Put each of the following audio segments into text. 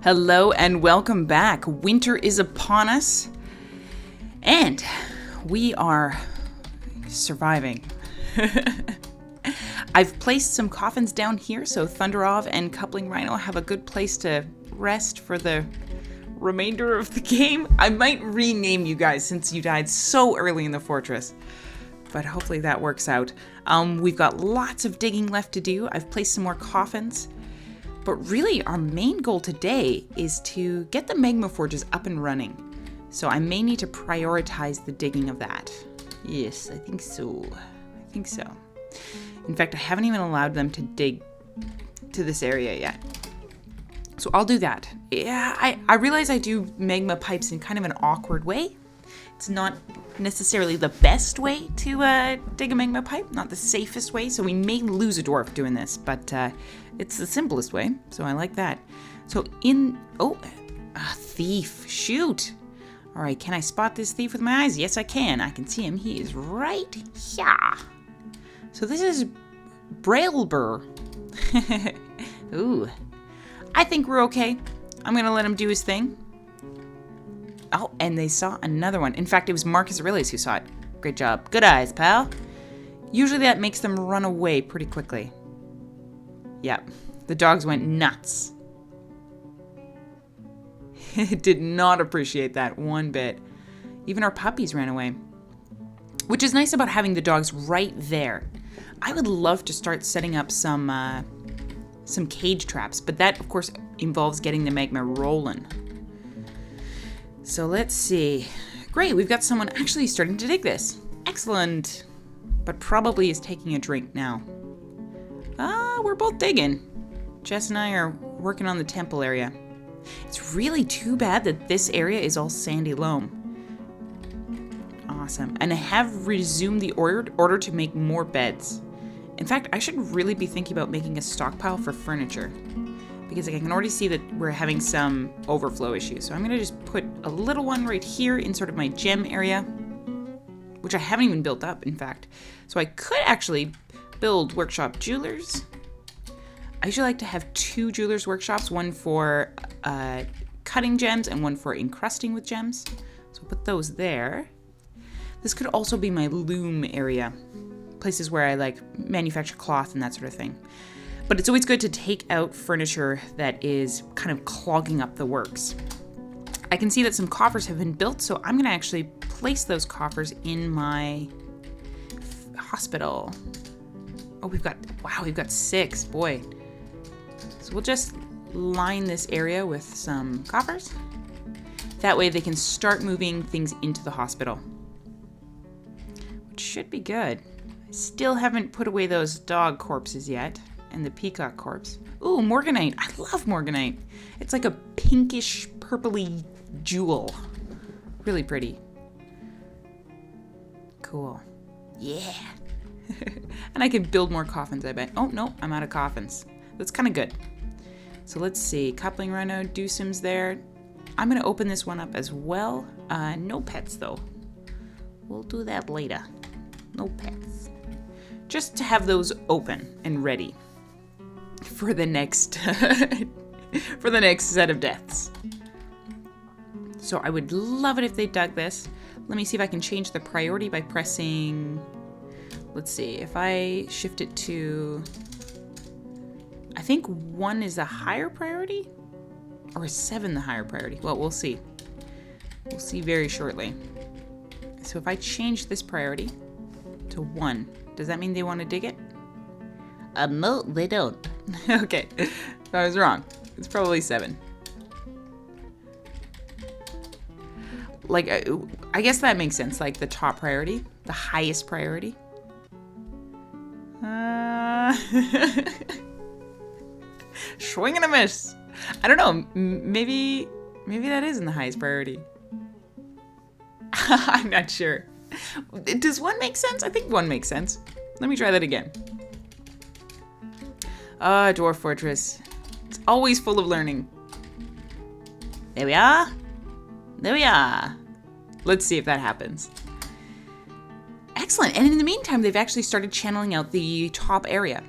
Hello and welcome back. Winter is upon us and we are surviving. I've placed some coffins down here so Thunderov and Coupling Rhino have a good place to rest for the remainder of the game. I might rename you guys since you died so early in the fortress, but hopefully that works out. We've got lots of digging left to do. I've placed some more coffins. But really, our main goal today is to get the magma forges up and running. So I may need to prioritize the digging of that. Yes, I think so. In fact, I haven't even allowed them to dig to this area yet. So I'll do that. Yeah, I realize I do magma pipes in kind of an awkward way. It's not necessarily the best way to dig a magma pipe, not the safest way, so we may lose a dwarf doing this, but it's the simplest way, so I like that. So a thief, shoot. All right, can I spot this thief with my eyes? Yes, I can. I can see him. He is right here. So this is Brailbur. Ooh, I think we're okay. I'm gonna let him do his thing. Oh, and they saw another one. In fact, it was Marcus Aurelius who saw it. Great job. Good eyes, pal. Usually that makes them run away pretty quickly. Yep. The dogs went nuts. Did not appreciate that one bit. Even our puppies ran away. Which is nice about having the dogs right there. I would love to start setting up some cage traps, but that, of course, involves getting the magma rolling. So let's see. Great, we've got someone actually starting to dig this. Excellent. But probably is taking a drink now. We're both digging. Jess and I are working on the temple area. It's really too bad that this area is all sandy loam. Awesome. And I have resumed the order to make more beds. In fact, I should really be thinking about making a stockpile for furniture, because I can already see that we're having some overflow issues. So I'm gonna just put a little one right here in sort of my gem area, which I haven't even built up, in fact. So I could actually build workshop jewelers. I usually like to have 2 jewelers workshops, one for cutting gems and one for encrusting with gems. So I'll put those there. This could also be my loom area, places where I like manufacture cloth and that sort of thing. But it's always good to take out furniture that is kind of clogging up the works. I can see that some coffers have been built, so I'm going to actually place those coffers in my hospital. Oh, we've got 6, boy. So we'll just line this area with some coffers. That way they can start moving things into the hospital, which should be good. I still haven't put away those dog corpses yet. And the peacock corpse. Ooh, morganite. I love morganite. It's like a pinkish, purpley jewel. Really pretty. Cool. Yeah. And I can build more coffins, I bet. Oh, no, I'm out of coffins. That's kind of good. So let's see. Coupling Rhino, Deucim's there. I'm going to open this one up as well. No pets, though. We'll do that later. No pets. Just to have those open and ready for the next set of deaths. So I would love it if they dug this. Let me see if I can change the priority by pressing, let's see, if I shift it to, I think 1 is the higher priority, or is 7 the higher priority? Well, we'll see. We'll see very shortly. So if I change this priority to 1, does that mean they want to dig it? No, they don't. Okay, I was wrong. It's probably 7. Like, I guess that makes sense. Like the top priority, the highest priority. Swing and a miss. I don't know. Maybe that isn't the highest priority. I'm not sure. Does 1 make sense? I think 1 makes sense. Let me try that again. Dwarf Fortress. It's always full of learning. There we are. There we are. Let's see if that happens. Excellent. And in the meantime, they've actually started channeling out the top area.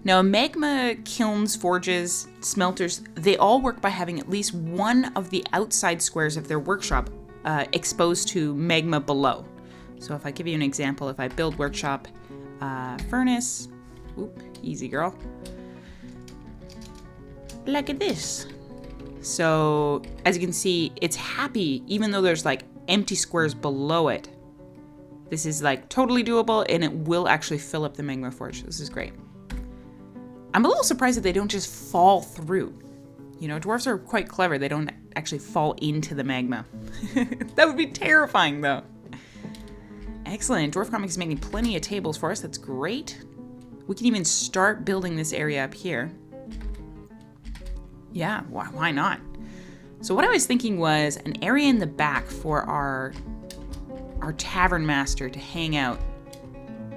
Now, magma kilns, forges, smelters, they all work by having at least one of the outside squares of their workshop exposed to magma below. So if I give you an example, if I build workshop, furnace, oop, easy girl. Look at this. So as you can see, it's happy even though there's like empty squares below it. This is like totally doable and it will actually fill up the magma forge. This is great. I'm a little surprised that they don't just fall through. You know, dwarves are quite clever. They don't actually fall into the magma. That would be terrifying though. Excellent. Dwarf Comics is making plenty of tables for us. That's great. We can even start building this area up here. Yeah, why not? So what I was thinking was an area in the back for our tavern master to hang out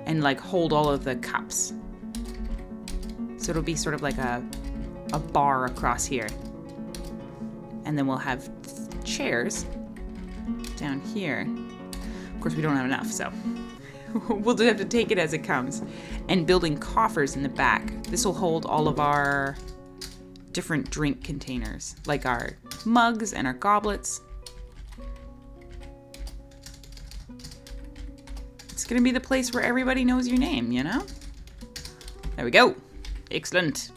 and like hold all of the cups. So it'll be sort of like a bar across here. And then we'll have chairs down here. Of course, we don't have enough, so we'll just have to take it as it comes. And building coffers in the back. This will hold all of our different drink containers, like our mugs and our goblets. It's gonna be the place where everybody knows your name, you know? There we go. Excellent.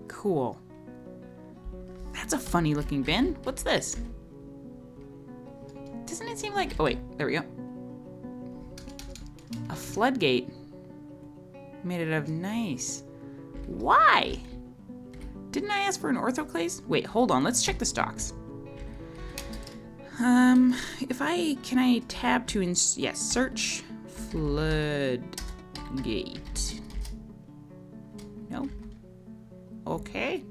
Cool. That's a funny looking bin. What's this? Doesn't it seem like... Oh wait, there we go. A floodgate. Made it of nice. Why? Didn't I ask for an orthoclase? Wait, hold on. Let's check the stocks. Can I tab to yes, search floodgate. No. Okay.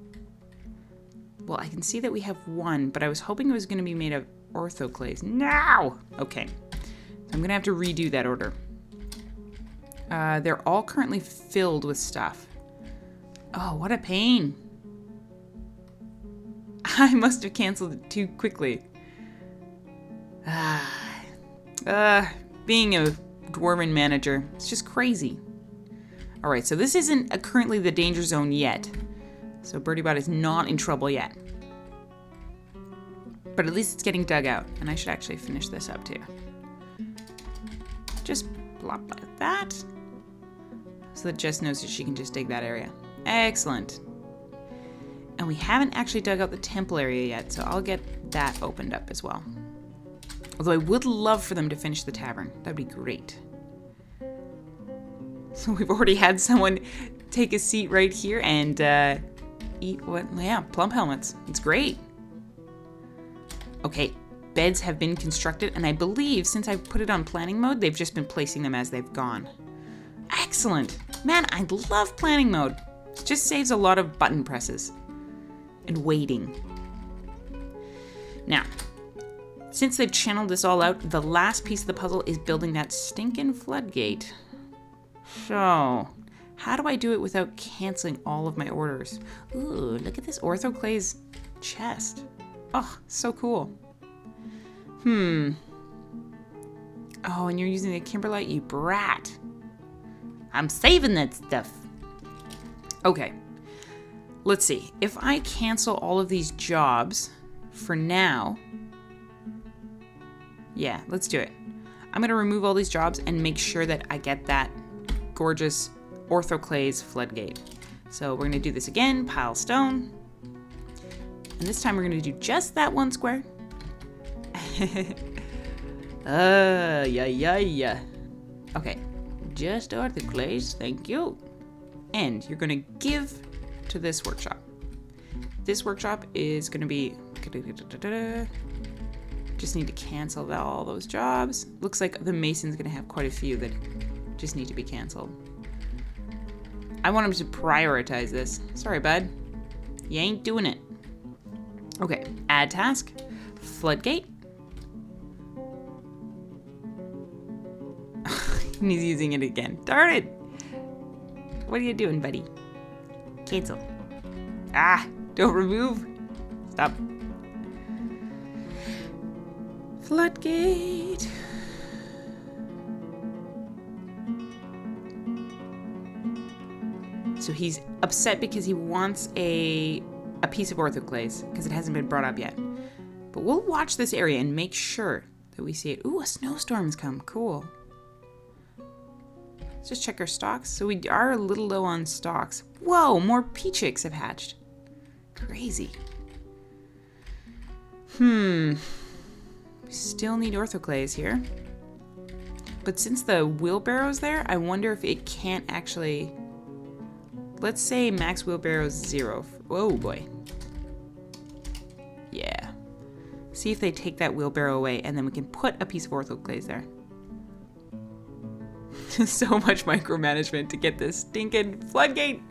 Well, I can see that we have one, but I was hoping it was going to be made of orthoclase. No! Okay. So I'm going to have to redo that order. They're all currently filled with stuff. Oh, what a pain. I must have canceled it too quickly. Being a dwarven manager, it's just crazy. All right, so this isn't currently the danger zone yet. So BirdyBot is not in trouble yet. But at least it's getting dug out. And I should actually finish this up too. Just plop like that. So that Jess knows that she can just dig that area. Excellent. And we haven't actually dug out the temple area yet, so I'll get that opened up as well. Although I would love for them to finish the tavern. That'd be great. So we've already had someone take a seat right here and eat what? Yeah, plump helmets. It's great. Okay, beds have been constructed, and I believe since I put it on planning mode, they've just been placing them as they've gone. Excellent. Man, I love planning mode. It just saves a lot of button presses and waiting. Now, since they've channeled this all out, the last piece of the puzzle is building that stinking floodgate. So, how do I do it without canceling all of my orders? Ooh, look at this orthoclase chest. Oh, so cool. Oh, and you're using the kimberlite, you brat. I'm saving that stuff. Okay. Let's see. If I cancel all of these jobs for now... Yeah, let's do it. I'm going to remove all these jobs and make sure that I get that gorgeous orthoclase floodgate. So we're going to do this again. Pile stone. And this time we're going to do just that one square. Yeah. Okay. Just orthoclase. Thank you. And you're going to give to this workshop. This workshop is going to be... Just need to cancel all those jobs. Looks like the mason's going to have quite a few that just need to be canceled. I want him to prioritize this. Sorry, bud. You ain't doing it. Okay, add task. Floodgate. And he's using it again. Darn it! What are you doing, buddy? Cancel. Ah, don't remove. Stop. Floodgate. So he's upset because he wants a piece of orthoclase because it hasn't been brought up yet. But we'll watch this area and make sure that we see it. Ooh, a snowstorm's come. Cool. Let's just check our stocks. So we are a little low on stocks. Whoa, more pea chicks have hatched. Crazy. We still need orthoclase here. But since the wheelbarrow's there, I wonder if it can't actually... Let's say max wheelbarrow's 0. Oh boy. Yeah. See if they take that wheelbarrow away, and then we can put a piece of orthoclase there. So much micromanagement to get this stinking floodgate.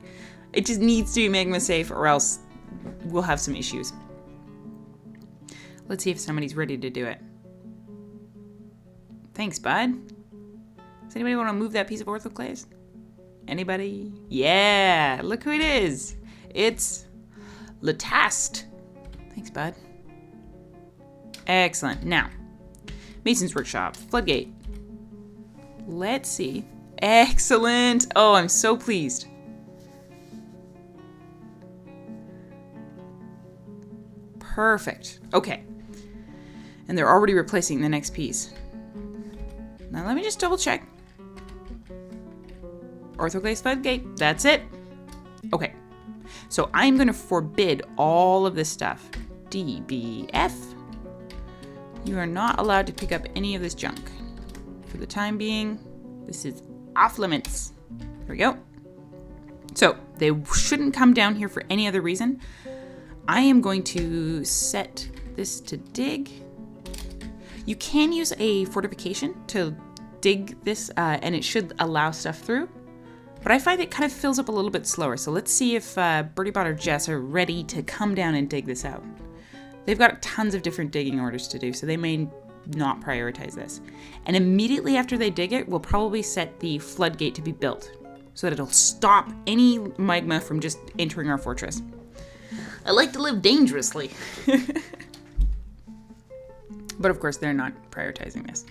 It just needs to be magma safe, or else we'll have some issues. Let's see if somebody's ready to do it. Thanks, bud. Does anybody want to move that piece of orthoclase? Anybody? Yeah, look who it is. It's Latast. Thanks, bud. Excellent. Now, Mason's Workshop, floodgate. Let's see. Excellent. Oh, I'm so pleased. Perfect. Okay. And they're already replacing the next piece. Now let me just double check. Orthoclase floodgate. That's it. Okay. So I'm going to forbid all of this stuff. DBF. You are not allowed to pick up any of this junk. For the time being, this is off limits. There we go. So they shouldn't come down here for any other reason. I am going to set this to dig. You can use a fortification to dig this, and it should allow stuff through. But I find it kind of fills up a little bit slower. So let's see if BirdyBot or Jess are ready to come down and dig this out. They've got tons of different digging orders to do, so they may not prioritize this. And immediately after they dig it, we'll probably set the floodgate to be built so that it'll stop any magma from just entering our fortress. I like to live dangerously. But of course, they're not prioritizing this.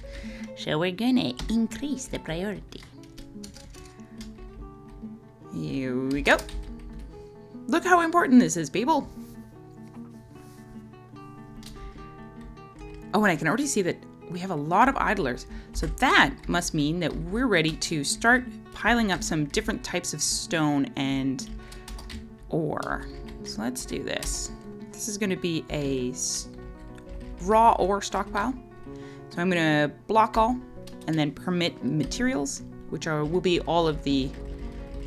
So we're gonna increase the priority. Here we go. Look how important this is, people. Oh, and I can already see that we have a lot of idlers. So that must mean that we're ready to start piling up some different types of stone and ore. So let's do this. This is going to be a raw ore stockpile. So I'm going to block all and then permit materials, which will be all of the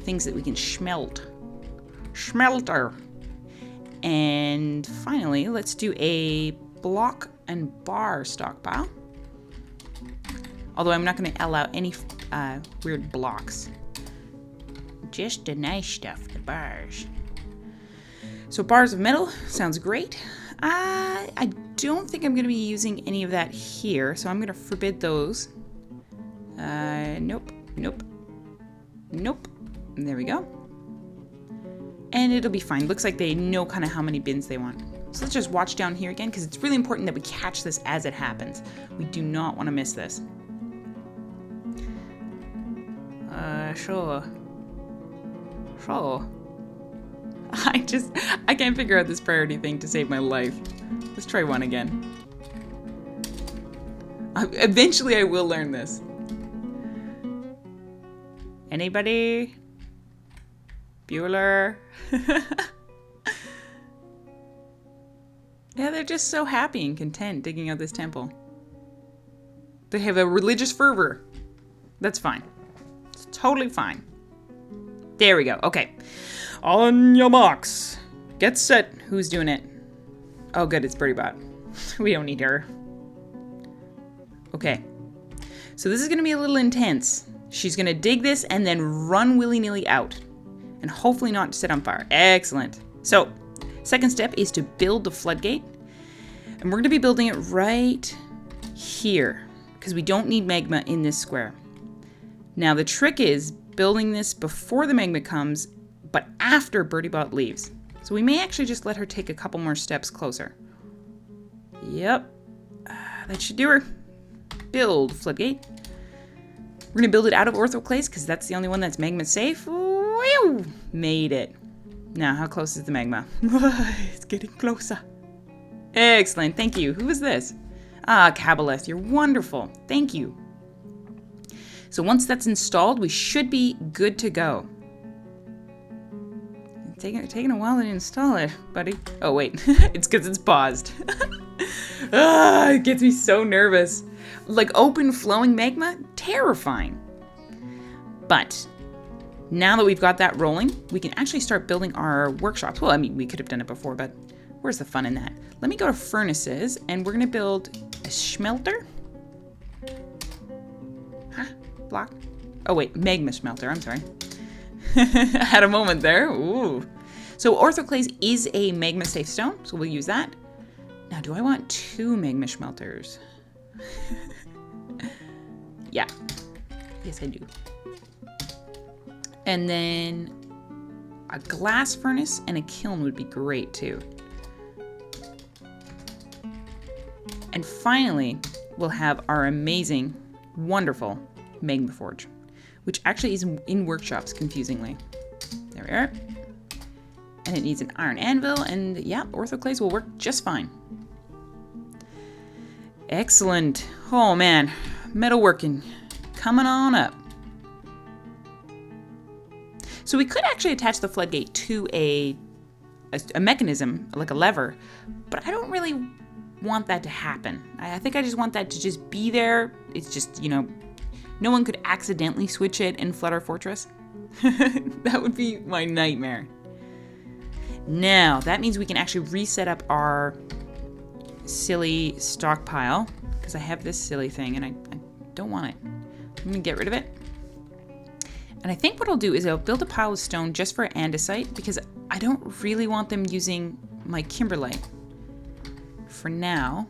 things that we can smelt. Smelter. And finally, let's do a block and bar stockpile. Although I'm not going to allow any weird blocks. Just the nice stuff, the bars. So bars of metal sounds great. I don't think I'm going to be using any of that here, so I'm going to forbid those. Nope, nope, nope. And there we go. And it'll be fine. Looks like they know kind of how many bins they want. So let's just watch down here again, because it's really important that we catch this as it happens. We do not want to miss this. Sure. I can't figure out this priority thing to save my life. Let's try one again. Eventually I will learn this. Anybody? Bueller? Yeah, they're just so happy and content digging out this temple. They have a religious fervor. That's fine. It's totally fine. There we go. Okay. On your marks. Get set. Who's doing it? Oh, good. It's BirdyBot. We don't need her. Okay. So this is going to be a little intense. She's going to dig this and then run willy-nilly out. And hopefully not set on fire. Excellent. So, second step is to build the floodgate. And we're going to be building it right here, because we don't need magma in this square. Now, the trick is building this before the magma comes, but after BirdyBot leaves. So we may actually just let her take a couple more steps closer. Yep. That should do her. Build floodgate. We're going to build it out of orthoclase, because that's the only one that's magma safe. Whew. Woo! Made it. Now, how close is the magma? It's getting closer. Excellent. Thank you. Who is this? Ah, Kabbaleth. You're wonderful. Thank you. So once that's installed, we should be good to go. Taking a while to install it, buddy. Oh, wait. It's because it's paused. It gets me so nervous. Like open flowing magma? Terrifying. But now that we've got that rolling, we can actually start building our workshops. Well, I mean, we could have done it before, but where's the fun in that? Let me go to furnaces, and we're going to build a smelter. Huh? Block? Oh, wait. Magma smelter. I'm sorry. I had a moment there. Ooh. So orthoclase is a magma safe stone, so we'll use that. Now, do I want 2 magma smelters? Yeah. Yes, I do. And then a glass furnace and a kiln would be great too. And finally, we'll have our amazing, wonderful magma forge, which actually is in workshops, confusingly. There we are. And it needs an iron anvil, and yeah, orthoclase will work just fine. Excellent. Oh man, metalworking coming on up. So we could actually attach the floodgate to a mechanism, like a lever, but I don't really want that to happen. I think I just want that to just be there. It's just, you know, no one could accidentally switch it and flood our fortress. That would be my nightmare. Now, that means we can actually reset up our silly stockpile, because I have this silly thing and I don't want it. I'm going to get rid of it. And I think what I'll do is I'll build a pile of stone just for andesite, because I don't really want them using my kimberlite for now.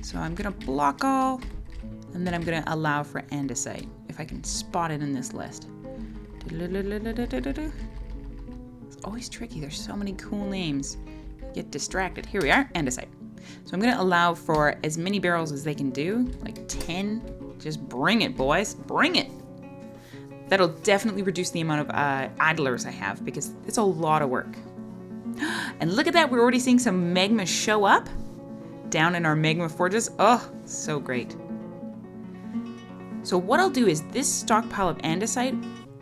So I'm going to block all, and then I'm going to allow for andesite, if I can spot it in this list. It's always tricky. There's so many cool names. You get distracted. Here we are, andesite. So I'm going to allow for as many barrels as they can do, like 10. Just bring it, boys. Bring it. That'll definitely reduce the amount of idlers I have, because it's a lot of work. And look at that. We're already seeing some magma show up down in our magma forges. Oh, so great. So what I'll do is this stockpile of andesite,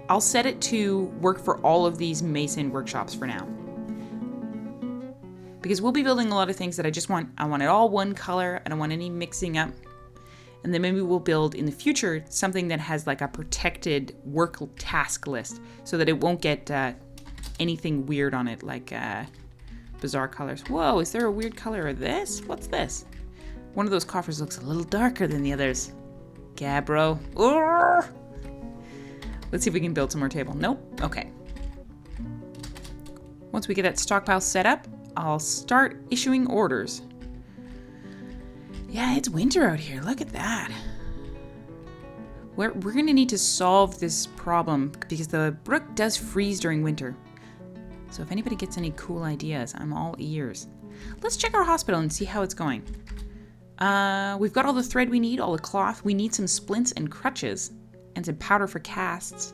I'll set it to work for all of these mason workshops for now. Because we'll be building a lot of things that I want it all one color. I don't want any mixing up. And then maybe we'll build in the future something that has like a protected work task list, so that it won't get anything weird on it, like bizarre colors. Whoa, is there a weird color of this? What's this? One of those coffers looks a little darker than the others. Gabbro. Urgh! Let's see if we can build some more table. Nope. Okay. Once we get that stockpile set up, I'll start issuing orders. Yeah, it's winter out here. Look at that. We're going to need to solve this problem, because the brook does freeze during winter. So if anybody gets any cool ideas, I'm all ears. Let's check our hospital and see how it's going. We've got all the thread we need, all the cloth. We need some splints and crutches, and some powder for casts,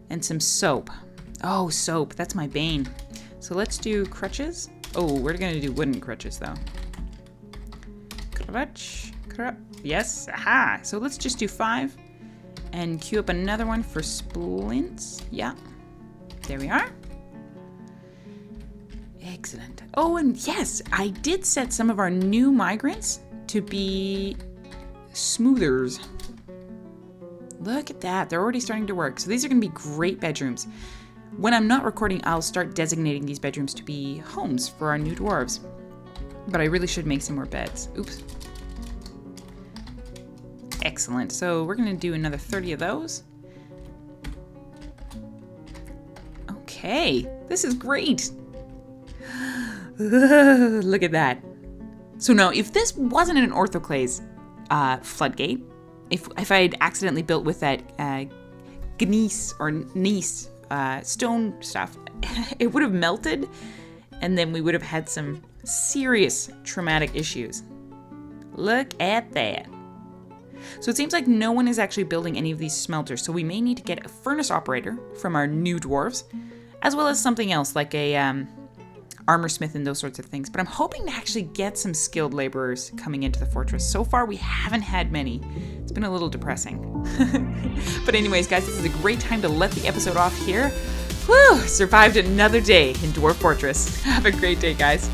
and some soap. Oh, soap. That's my bane. So let's do crutches. Oh, we're going to do wooden crutches, though. Yes, aha. So let's just do 5 and queue up another one for splints. Yeah, there we are. Excellent. Oh, and yes, I did set some of our new migrants to be smoothers. Look at that. They're already starting to work. So these are going to be great bedrooms. When I'm not recording, I'll start designating these bedrooms to be homes for our new dwarves. But I really should make some more beds. Oops. Excellent. So we're going to do another 30 of those. Okay. This is great. Look at that. So now, if this wasn't an orthoclase floodgate, if I had accidentally built with that gneiss or gneiss stone stuff, it would have melted, and then we would have had some serious traumatic issues. Look at that. So it seems like no one is actually building any of these smelters, so we may need to get a furnace operator from our new dwarves, as well as something else like a armor smith and those sorts of things. But I'm hoping to actually get some skilled laborers coming into the fortress. So far, we haven't had many. It's been a little depressing. But anyways, guys, this is a great time to let the episode off here. Whew, survived another day in Dwarf Fortress. Have a great day, guys.